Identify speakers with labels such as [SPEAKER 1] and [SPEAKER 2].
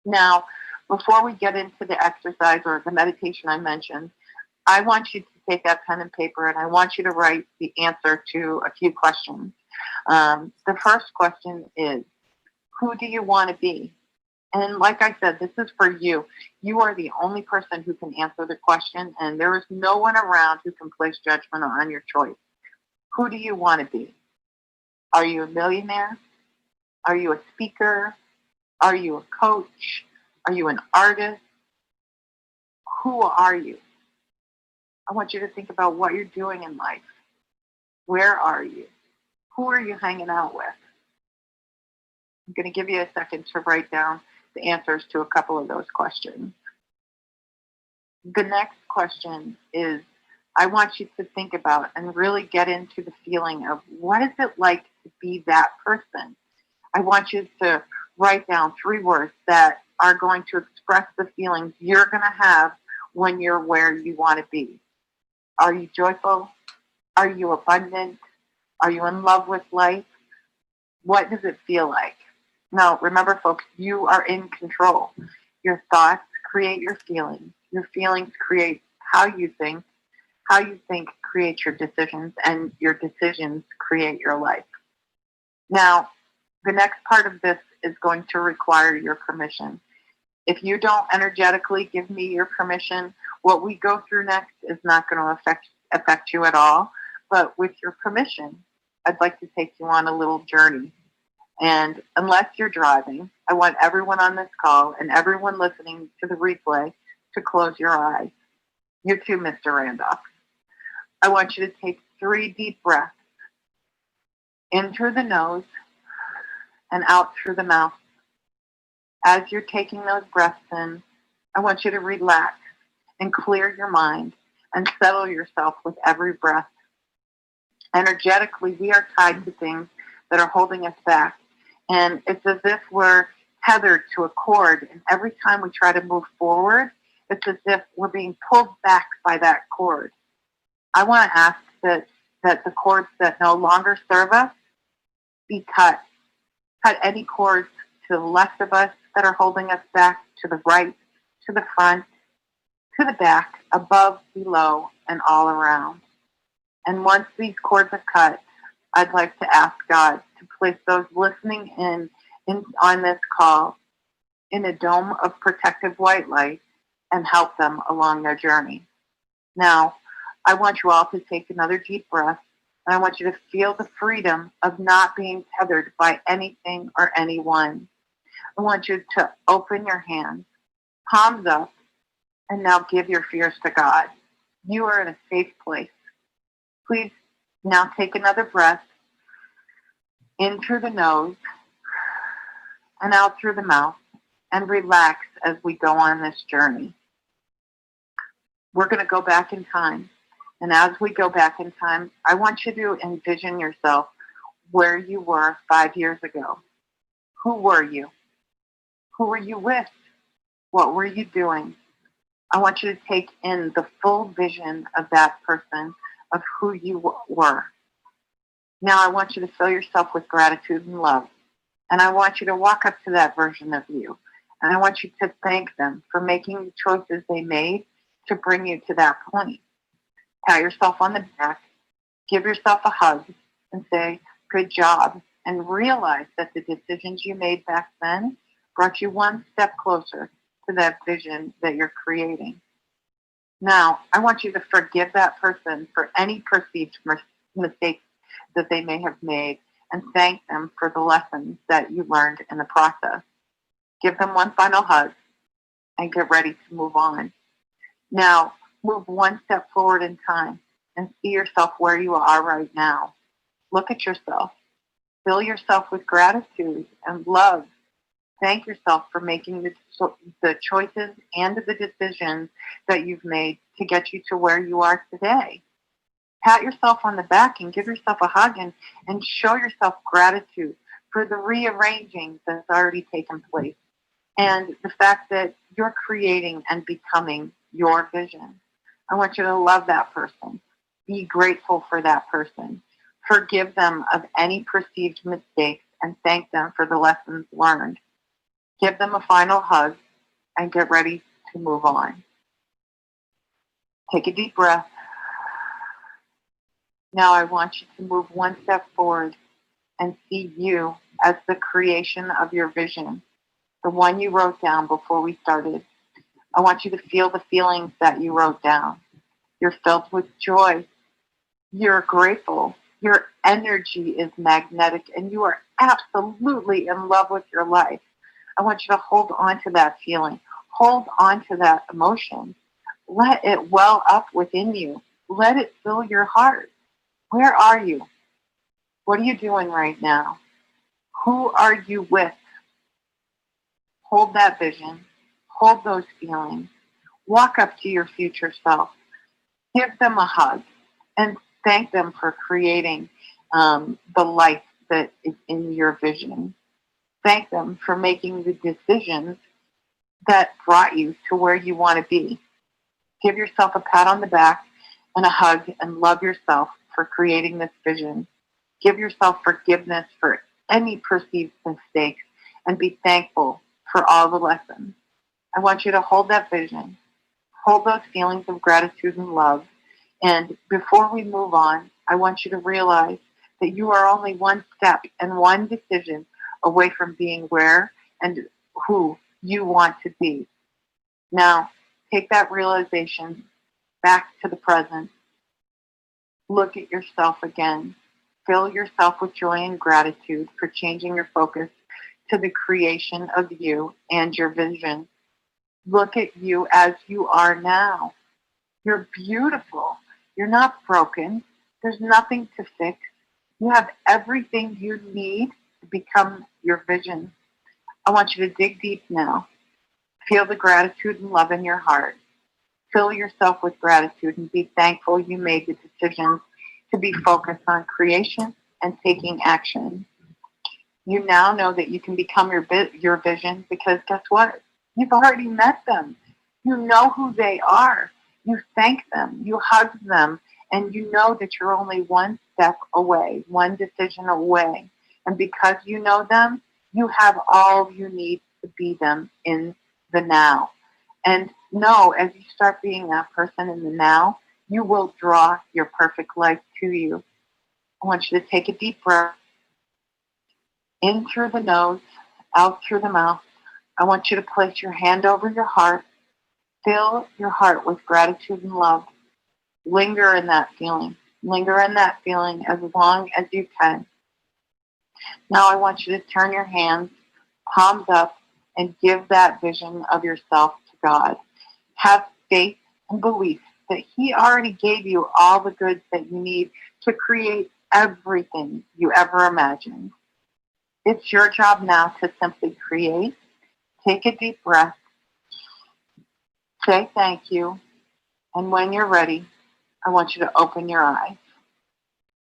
[SPEAKER 1] Now, before we get into the exercise or the meditation I mentioned, I want you to take that pen and paper and I want you to write the answer to a few questions. The first question is, who do you want to be? And like I said, this is for you. You are the only person who can answer the question, and there is no one around who can place judgment on your choice. Who do you want to be? Are you a millionaire? Are you a speaker? Are you a coach? Are you an artist? Who are you? I want you to think about what you're doing in life. Where are you? Who are you hanging out with? I'm going to give you a second to write down the answers to a couple of those questions. The next question is, I want you to think about and really get into the feeling of what is it like to be that person? I want you to write down 3 words that are going to express the feelings you're going to have when you're where you want to be. Are you joyful? Are you abundant? Are you in love with life? What does it feel like? Now, remember, folks, you are in control. Your thoughts create your feelings. Your feelings create how you think. How you think creates your decisions, and your decisions create your life. Now, the next part of this is going to require your permission. If you don't energetically give me your permission, what we go through next is not going to affect you at all. But with your permission, I'd like to take you on a little journey. And unless you're driving, I want everyone on this call and everyone listening to the replay to close your eyes. You too, Mr. Randolph. I want you to take 3 deep breaths in through the nose and out through the mouth. As you're taking those breaths in, I want you to relax and clear your mind and settle yourself with every breath. Energetically, we are tied to things that are holding us back. And it's as if we're tethered to a cord. And every time we try to move forward, it's as if we're being pulled back by that cord. I want to ask that the cords that no longer serve us be cut. Cut any cords to the left of us that are holding us back, to the right, to the front, to the back, above, below, and all around. And once these cords are cut, I'd like to ask God to place those listening in on this call in a dome of protective white light and help them along their journey. Now, I want you all to take another deep breath, and I want you to feel the freedom of not being tethered by anything or anyone. I want you to open your hands, palms up, and now give your fears to God. You are in a safe place. Please now take another breath in through the nose and out through the mouth, and relax as we go on this journey. We're going to go back in time. And as we go back in time, I want you to envision yourself where you were 5 years ago. Who were you? Who were you with? What were you doing? I want you to take in the full vision of that person, of who you were. Now I want you to fill yourself with gratitude and love. And I want you to walk up to that version of you. And I want you to thank them for making the choices they made to bring you to that point. Pat yourself on the back, give yourself a hug, and say, good job. And realize that the decisions you made back then brought you one step closer to that vision that you're creating. Now, I want you to forgive that person for any perceived mistakes that they may have made and thank them for the lessons that you learned in the process. Give them one final hug and get ready to move on. Now, move one step forward in time and see yourself where you are right now. Look at yourself. Fill yourself with gratitude and love. Thank yourself for making the choices and the decisions that you've made to get you to where you are today. Pat yourself on the back and give yourself a hug and show yourself gratitude for the rearranging that's already taken place and the fact that you're creating and becoming your vision. I want you to love that person. Be grateful for that person. Forgive them of any perceived mistakes and thank them for the lessons learned. Give them a final hug and get ready to move on. Take a deep breath. Now I want you to move one step forward and see you as the creation of your vision, the one you wrote down before we started. I want you to feel the feelings that you wrote down. You're filled with joy. You're grateful. Your energy is magnetic, and you are absolutely in love with your life. I want you to hold on to that feeling. Hold on to that emotion. Let it well up within you. Let it fill your heart. Where are you? What are you doing right now? Who are you with? Hold that vision. Hold those feelings. Walk up to your future self. Give them a hug and thank them for creating the life that is in your vision. Thank them for making the decisions that brought you to where you want to be. Give yourself a pat on the back and a hug and love yourself for creating this vision. Give yourself forgiveness for any perceived mistakes and be thankful for all the lessons. I want you to hold that vision, hold those feelings of gratitude and love. And before we move on, I want you to realize that you are only one step and one decision away from being where and who you want to be. Now, take that realization back to the present. Look at yourself again. Fill yourself with joy and gratitude for changing your focus to the creation of you and your vision. Look at you as you are now. You're beautiful. You're not broken. There's nothing to fix. You have everything you need to become your vision. I want you to dig deep now. Feel the gratitude and love in your heart. Fill yourself with gratitude and be thankful you made the decision to be focused on creation and taking action. You now know that you can become your vision because guess what? You've already met them. You know who they are. You thank them. You hug them. And you know that you're only one step away, one decision away. And because you know them, you have all you need to be them in the now. And know as you start being that person in the now, you will draw your perfect life to you. I want you to take a deep breath in through the nose, out through the mouth. I want you to place your hand over your heart. Fill your heart with gratitude and love. Linger in that feeling. Linger in that feeling as long as you can. Now I want you to turn your hands, palms up, and give that vision of yourself to God. Have faith and belief that He already gave you all the goods that you need to create everything you ever imagined. It's your job now to simply create. Take a deep breath. Say thank you. And when you're ready, I want you to open your eyes.